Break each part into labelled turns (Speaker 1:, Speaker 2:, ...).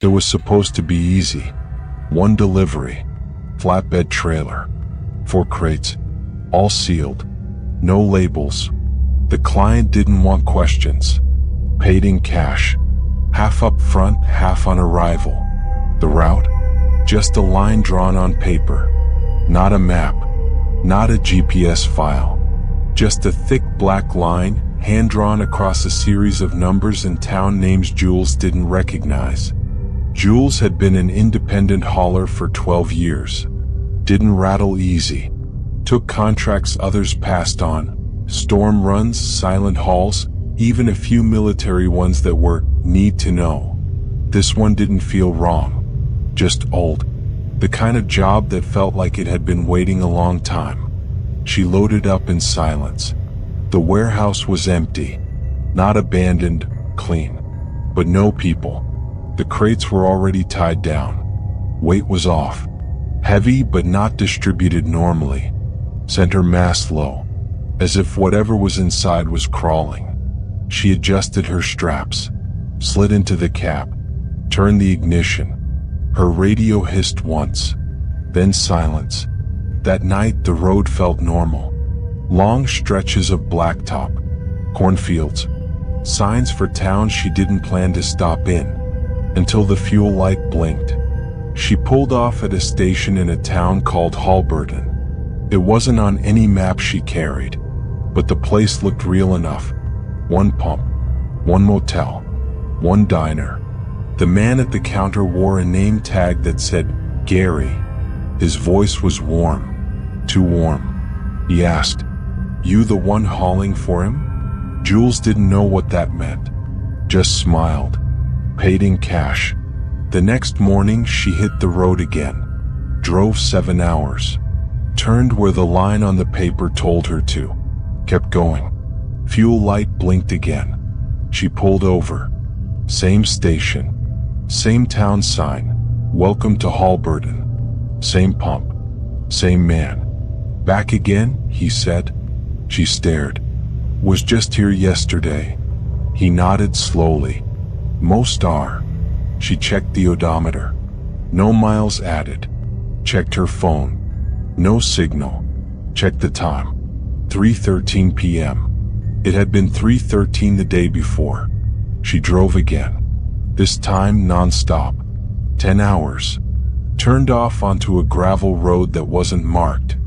Speaker 1: It was supposed to be easy. One delivery, flatbed trailer, 4 crates, all sealed, no labels. The client didn't want questions. Paid in cash, half up front, half on arrival. The route? Just a line drawn on paper. Not a map, not a GPS file. Just a thick black line, hand-drawn across a series of numbers and town names Jules didn't recognize. Jules had been an independent hauler for 12 years. Didn't rattle easy. Took contracts others passed on. Storm runs, silent hauls, even a few military ones that were need to know. This one didn't feel wrong. Just old. The kind of job that felt like it had been waiting a long time. She loaded up in silence. The warehouse was empty. Not abandoned, clean. But no people. The crates were already tied down. Weight was off. Heavy but not distributed normally. Center mass low. As if whatever was inside was crawling. She adjusted her straps. Slid into the cab. Turned the ignition. Her radio hissed once. Then silence. That night the road felt normal. Long stretches of blacktop. Cornfields. Signs for towns she didn't plan to stop in. Until the fuel light blinked. She pulled off at a station in a town called Halberton. It wasn't on any map she carried. But the place looked real enough. One pump. One motel. One diner. The man at the counter wore a name tag that said, Gary. His voice was warm. Too warm. He asked, "You the one hauling for him?" Jules didn't know what that meant. Just smiled. Paid in cash. The next morning she hit the road again. Drove 7 hours. Turned where the line on the paper told her to. Kept going. Fuel light blinked again. She pulled over. Same station. Same town sign. Welcome to Halberton. Same pump. Same man. Back again, he said. She stared. Was just here yesterday. He nodded slowly. Most are. She checked the odometer. No miles added. Checked her phone. No signal. Checked the time. 3:13 p.m. It had been 3:13 the day before. She drove again. This time non-stop. 10 hours. Turned off onto a gravel road that wasn't marked.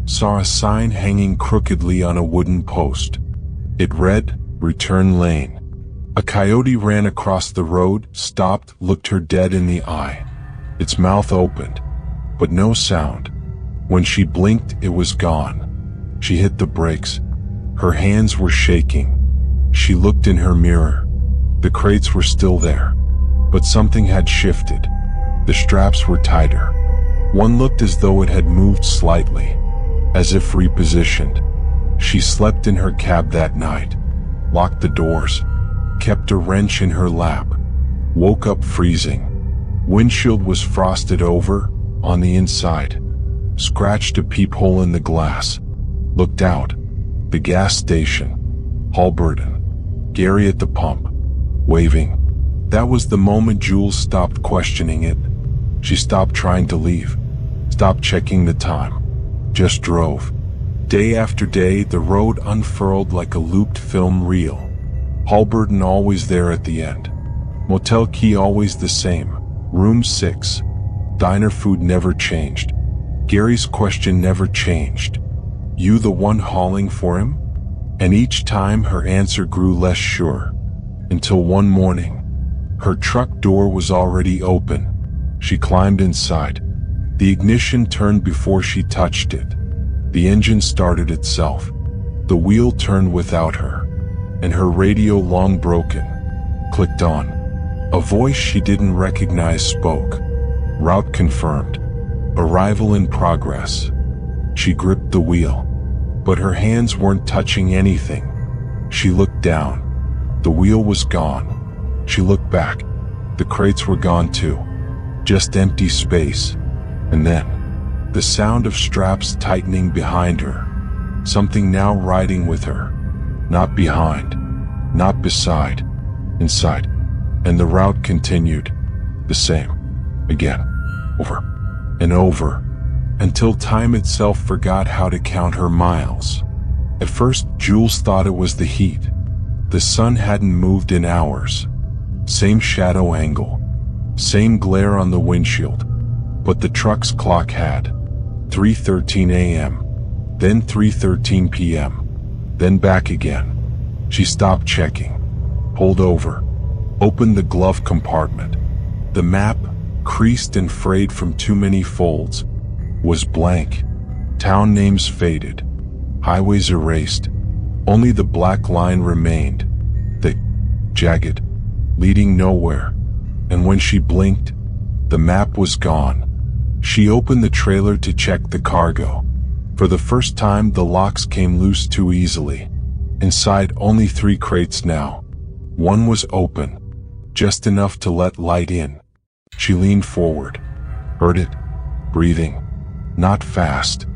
Speaker 1: Saw a sign hanging crookedly on a wooden post. It read, "Return lane." A coyote ran across the road, stopped, looked her dead in the eye. Its mouth opened, but no sound. When she blinked, it was gone. She hit the brakes. Her hands were shaking. She looked in her mirror. The crates were still there, but something had shifted. The straps were tighter. One looked as though it had moved slightly, as if repositioned. She slept in her cab that night, locked the doors, kept a wrench in her lap, woke up freezing. Windshield was frosted over, on the inside. Scratched a peephole in the glass. Looked out. The gas station. Halberton. Gary at the pump. Waving. That was the moment Jules stopped questioning it. She stopped trying to leave. Stopped checking the time. Just drove. Day after day, the road unfurled like a looped film reel. Halberton always there at the end. Motel key always the same. Room 6. Diner food never changed. Gary's question never changed. You the one hauling for him? And each time her answer grew less sure. Until one morning, her truck door was already open. She climbed inside. The ignition turned before she touched it. The engine started itself. The wheel turned without her. And her radio, long broken, clicked on. A voice she didn't recognize spoke. Route confirmed. Arrival in progress. She gripped the wheel. But her hands weren't touching anything. She looked down. The wheel was gone. She looked back. The crates were gone too. Just empty space. And then, the sound of straps tightening behind her. Something now riding with her. Not behind. Not beside. Inside. And the route continued. The same. Again. Over. And over. Until time itself forgot how to count her miles. At first, Jules thought it was the heat. The sun hadn't moved in hours. Same shadow angle. Same glare on the windshield. But the truck's clock had. 3:13 a.m. Then 3:13 p.m. Then back again. She stopped checking. Pulled over. Opened the glove compartment. The map, creased and frayed from too many folds, was blank. Town names faded. Highways erased. Only the black line remained. Thick, jagged, leading nowhere. And when she blinked, the map was gone. She opened the trailer to check the cargo. For the first time, the locks came loose too easily. Inside, only 3 crates now. One was open, just enough to let light in. She leaned forward, heard it, breathing. Not fast,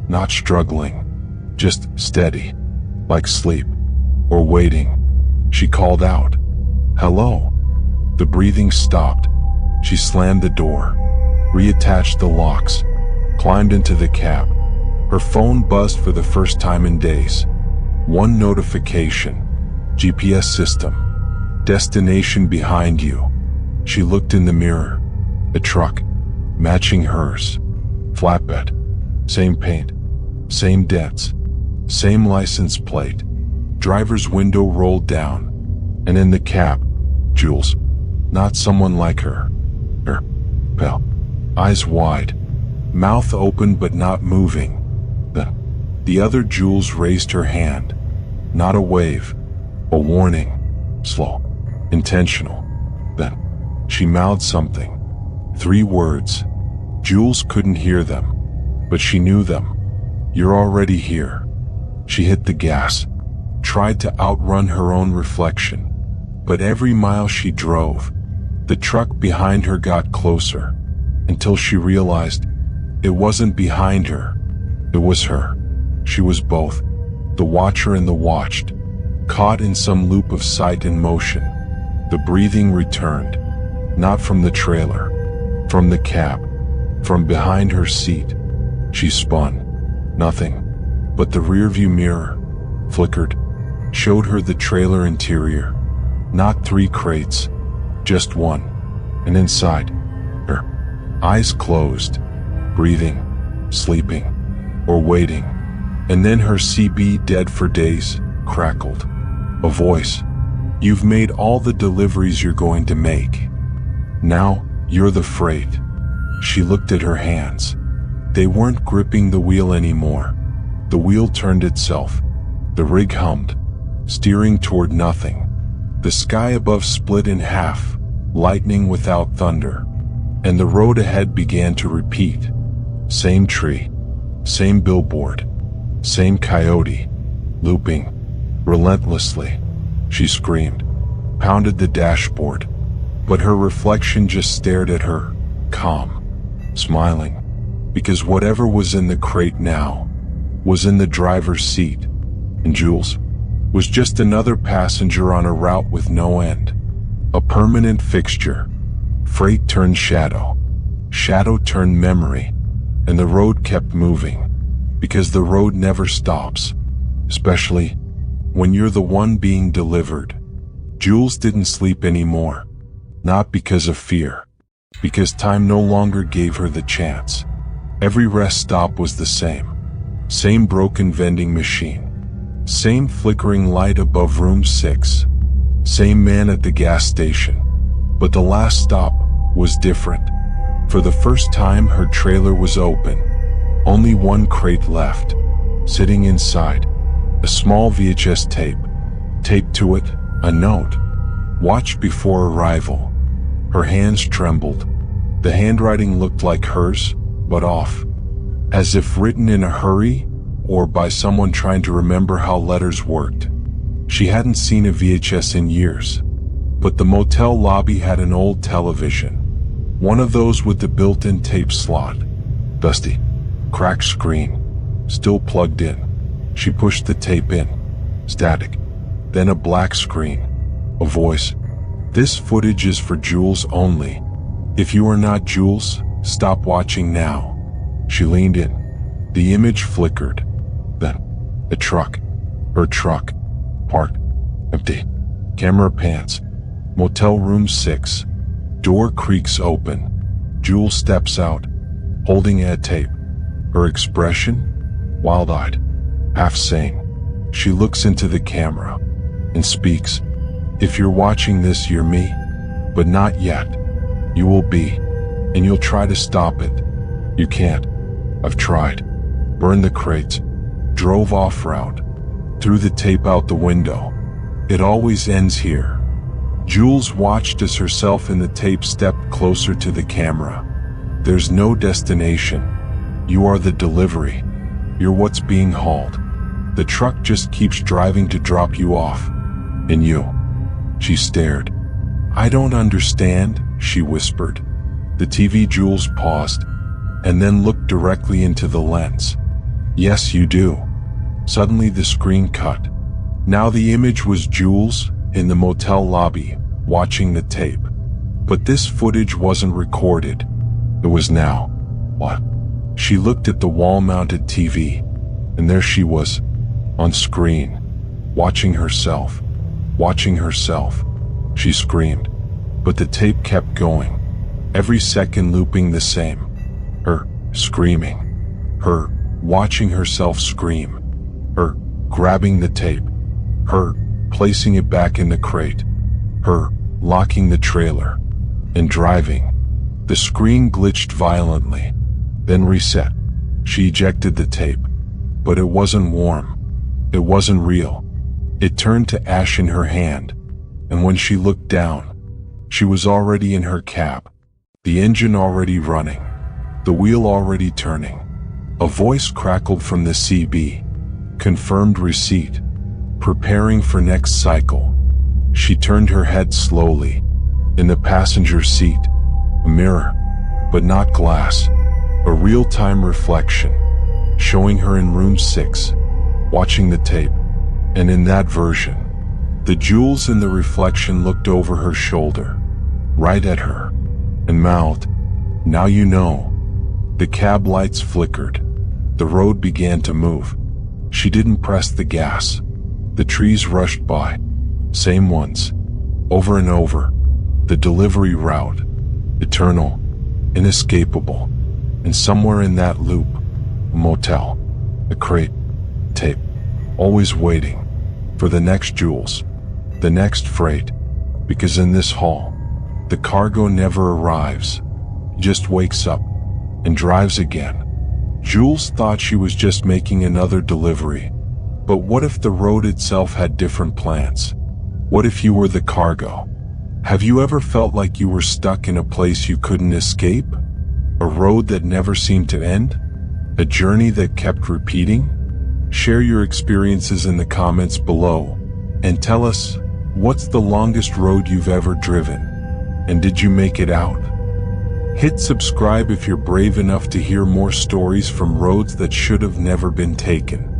Speaker 1: not struggling, just steady, like sleep, or waiting. She called out, "Hello." The breathing stopped. She slammed the door, reattached the locks, climbed into the cab. Her phone buzzed for the first time in days. One notification. GPS system. Destination behind you. She looked in the mirror. A truck, matching hers. Flatbed. Same paint. Same dents. Same license plate. Driver's window rolled down. And in the cab, Jules. Not someone like her. Her pale. Eyes wide. Mouth open but not moving. The other Jules raised her hand. Not a wave. A warning. Slow. Intentional. Then, she mouthed something. 3 words. Jules couldn't hear them, but she knew them. "You're already here." She hit the gas, tried to outrun her own reflection. But every mile she drove, the truck behind her got closer, until she realized it wasn't behind her, it was her. She was both, the watcher and the watched, caught in some loop of sight and motion. The breathing returned, not from the trailer, from the cab, from behind her seat. She spun. Nothing but the rearview mirror, flickered, showed her the trailer interior. Not 3 crates, just one. And inside, her eyes closed, breathing, sleeping, or waiting. And then her CB, dead for days, crackled. A voice. "You've made all the deliveries you're going to make. Now, you're the freight." She looked at her hands. They weren't gripping the wheel anymore. The wheel turned itself. The rig hummed, steering toward nothing. The sky above split in half, lightning without thunder. And the road ahead began to repeat. Same tree, same billboard, same coyote, looping, relentlessly. She screamed, pounded the dashboard, but her reflection just stared at her, calm, smiling, because whatever was in the crate now was in the driver's seat, and Jules was just another passenger on a route with no end, a permanent fixture. Freight turned shadow, shadow turned memory, and the road kept moving, because the road never stops, especially when you're the one being delivered. Jules didn't sleep anymore, not because of fear, because time no longer gave her the chance. Every rest stop was the same broken vending machine, same flickering light above room 6, same man at the gas station. But the last stop was different. For the first time, her trailer was open. Only one crate left. Sitting inside, a small VHS tape. Taped to it, a note. Watch before arrival. Her hands trembled. The handwriting looked like hers, but off. As if written in a hurry, or by someone trying to remember how letters worked. She hadn't seen a VHS in years. But the motel lobby had an old television. One of those with the built-in tape slot. Dusty, cracked screen, still plugged in. She pushed the tape in. Static. Then a black screen. A voice. "This footage is for Jules only. If you are not Jules, stop watching now. She leaned in. The image flickered. Then, a truck. Her truck. Parked. Empty. Camera pans. Motel room 6. Door creaks open. Jules steps out, holding a tape. Her expression? Wild-eyed. Half-sane. She looks into the camera and speaks. If you're watching this, you're me. But not yet. You will be. And you'll try to stop it. You can't. I've tried. Burned the crates. Drove off-route. Threw the tape out the window. It always ends here. Jules watched as herself in the tape stepped closer to the camera. There's no destination. You are the delivery. You're what's being hauled. The truck just keeps driving to drop you off. And you. She stared. I don't understand, she whispered. The TV Jules paused, and then looked directly into the lens. Yes, you do. Suddenly the screen cut. Now the image was Jules in the motel lobby, watching the tape. But this footage wasn't recorded. It was now. What? She looked at the wall-mounted TV, and there she was, on screen, watching herself. Watching herself. She screamed, but the tape kept going, every second looping the same. Her screaming. Her watching herself scream. Her grabbing the tape. Her placing it back in the crate. Her locking the trailer and driving. The screen glitched violently, then reset. She ejected the tape, but it wasn't warm. It wasn't real. It turned to ash in her hand, and when she looked down, she was already in her cab, the engine already running, the wheel already turning. A voice crackled from the CB. Confirmed receipt. Preparing for next cycle. She turned her head slowly. In the passenger seat, a mirror, but not glass, a real-time reflection, showing her in room 6, watching the tape. And in that version, the Jules in the reflection looked over her shoulder, right at her, and mouthed, "Now you know." The cab lights flickered. The road began to move. She didn't press the gas. The trees rushed by, same ones, over and over. The delivery route, eternal, inescapable, and somewhere in that loop, a motel, a crate, tape, always waiting for the next Jules, the next freight, because in this haul, the cargo never arrives, it just wakes up and drives again. Jules thought she was just making another delivery, but what if the road itself had different plans? What if you were the cargo? Have you ever felt like you were stuck in a place you couldn't escape? A road that never seemed to end? A journey that kept repeating? Share your experiences in the comments below, and tell us, what's the longest road you've ever driven? And did you make it out? Hit subscribe if you're brave enough to hear more stories from roads that should have never been taken.